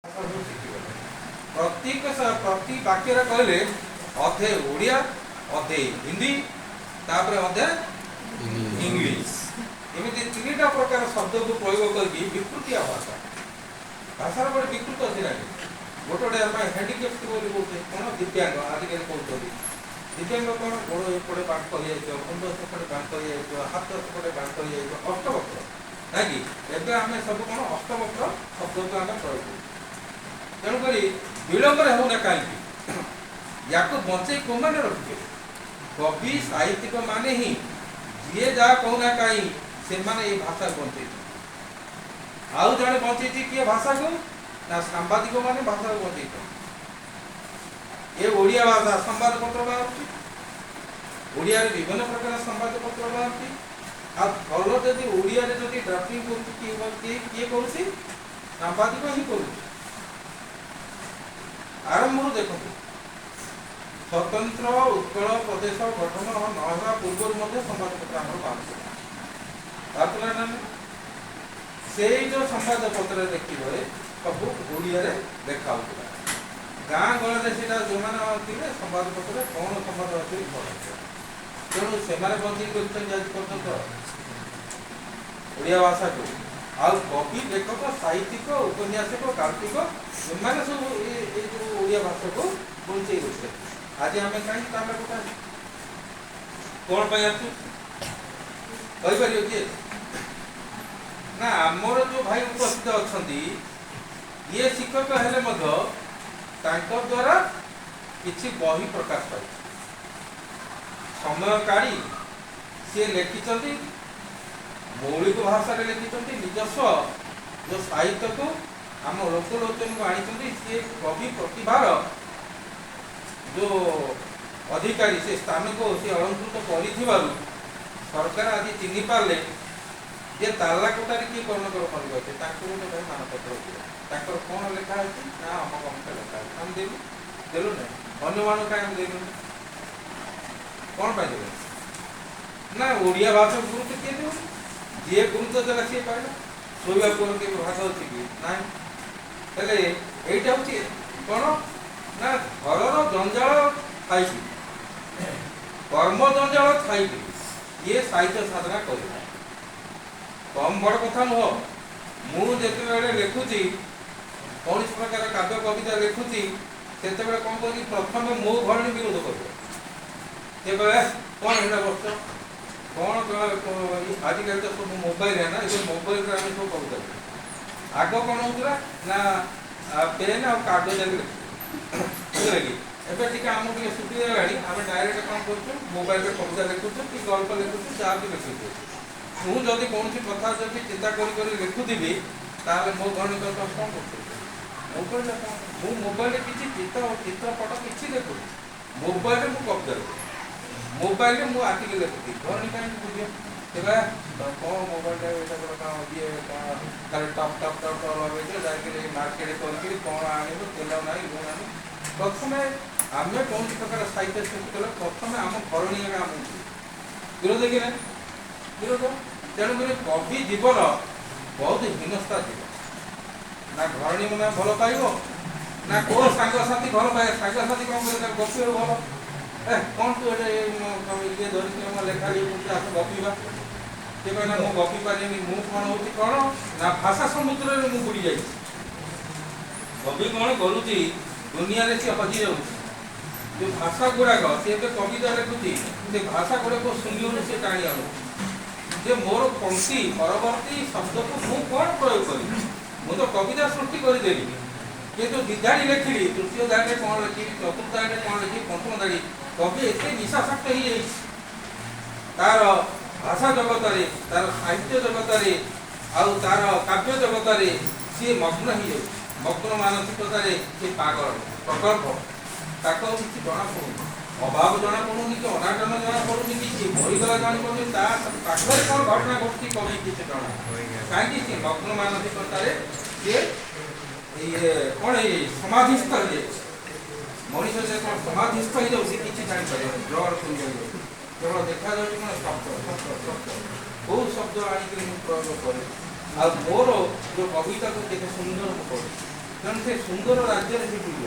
प्रति वाक्य कहले अधे ओडिया अधे हिंदी तापर अधे इंग्लिश एमती तीनटा प्रकार शब्द को प्रयोग करके विकृति भाषा भाषार बड़े विकृत अच्छी ना गोटे गोटे हैंडिकेप्ट बोली कहते कौन दिव्यांग आजिकल कहते दिव्यांग कौन गोड़ एपटे बांक कर मुंड सेपटे बांक कर हाथ सेपटे बांक कर अष्टवक्र ना कि एवं आम सब कौन अष्टवक्र शब्द को आम प्रयोग कर तेणुक विलंब होना कहीं या बचे कौ मैंने रखिए कवि साहित्यिक माने ही जी जहाँ कहना कहीं से माने भाषा बचे आउ जड़े बचे किए भाषा को ना सांबादिक माने भाषा को बचे ये ओडिया भाषा संवाद पत्र बाहर ओडिया विभिन्न प्रकार संवाद पत्र बाहर भल जदि ओडिया ड्राफ्टिंग किए कर सांबादिक ही कर आरंभ देखो स्वतंत्र उत्कल प्रदेश गठन नवा पूर्व संवादपत्र आम बाहर से जो संवादपत्र देखिए सब ओडिया देखा गाँ गहले से जो मैंने संवादपत्र कौन संवाद अच्छे तेणु से बंदी कर ओडिया भाषा को आ कवि लेखक साहित्यिक उपन्यासक कार्तिक एम सब जो ओडिया भाषा को बचे रखे आज आम कहीं कौन आसपर किए ना आमर जो भाई उपस्थित अच्छा ये शिक्षक हेले द्वारा किसी बही प्रकाश पाई समय काढ़ी सी लिखिं मौलिक भाषा लिखिं निजस्व जो साहित्य को आम लोकलोचन को आनी सी कवि प्रतिभार जो अधिकारी से स्थान को सी अलंकृत कर सरकार आज चिन्ह पारे जे तालाकोटार किए कर्णकर फल अच्छे गोटे भाई मानपत्र कौन लिखा ना अमक अमक लिखा आम देलु देलु ना अन्य मान कहीं देलु कौन पाई देवे ना ओडिया भाषा गुरुत्व किए देव जी गुरुत्व देला सी पाइला शोवा के भाग अच्छी कि ना यहाँ हूँ कौन ना घर जंजाल खाई कर्म जंजाल खाई ये साहित्य साधना कर कम बड़ कथा नुह मुझे लिखुची कौन प्रकार काव्य कविता लिखुची से कौन कर प्रथम मो भरणी विरोध कर कौन है वर्ष कौन आजिकल तो सब मोबाइल है ना ये मोबाइल आम सब कविता आग कौन होता ना पेन आ कागज बुझे कि एवं टी आम टे सुविधा आम डायरेक्ट कौन कर मोबाइल कविता लिखुचु कि गल्प लिखुचु जहाँ भी लिखुचु मुझे कौन कथा जब चिंता कर लिखुवी ताल मो गणित कौन कर मोबाइल किसी चित्रपट किसी देखु मोबाइल मुझे कब्जा मोबाइल मुझे आर्टिकल लिखुदी गणित कहीं बुझे कौन मोबाइल ये खाली टप टप टप लगे जाकि मार्केट कर कौन आण तेल ना लुण आण प्रथम आम कौन प्रकार साहित्य सृष्टि कले प्रथम आम करणी आम विरोध कि ना विरोध तेणुक कवि जीवन बहुत हीनस्था जीवन ना घरणी मैंने भल पाइब ना कौ सांगसाथी भल पाए सांगसाथी कौन कर गपी भल कौन तू ये धरिक लेखा आस गपीवा सी कहना मु गपी पारे मु कौन हूँ कौन ना भाषा समुद्र में मुझे बुड़ी जाइए कवि कौन करुच्ची दुनिया सी हजि जा जो भाषा गुड़ाक सी कविता लिखुची से भाषा गुड़ाक शून्य से टाणी आनु जे मोर पंक्ति परवर्ती शब्द को मु कौन प्रयोग करी मु तो कविता सृष्टि करदेली किंतु द्विधाड़ी लिखिली तृतीय दाड़ी कौन लिखी चतुर्थ दाड़ी कौन लिखी पंचम दाड़ी कवि एत निशाशक्त हो तार भाषा जगत तार साहित्य जगत तार काव्य जगत सी मग्न हो मग्न मानसिकतार सी पागल प्रकल्प ताको किसी जना पड़ूनी अभाव जना पड़ूनी कि अनाटन जना पड़ूनी कि मरीगला जानी पड़ूनी पाखे कौन घटना घटी कवि किसी जना कहीं सी मग्न मानसिकतार सी कौन समाधिस्थ हो जाए मनीष से कौन समाधिस्थ हो जाए किसी जापर ब्लड खुल जाए केवल देखा जाए मैं शब्द शब्द शब्द बहुत शब्द आनिक प्रयोग करे आ मोर जो कविता को देखे सुंदर पढ़े ତେଣୁ ସେ ସୁନ୍ଦର ରାଜ୍ୟରେ ସେ ଯିବ।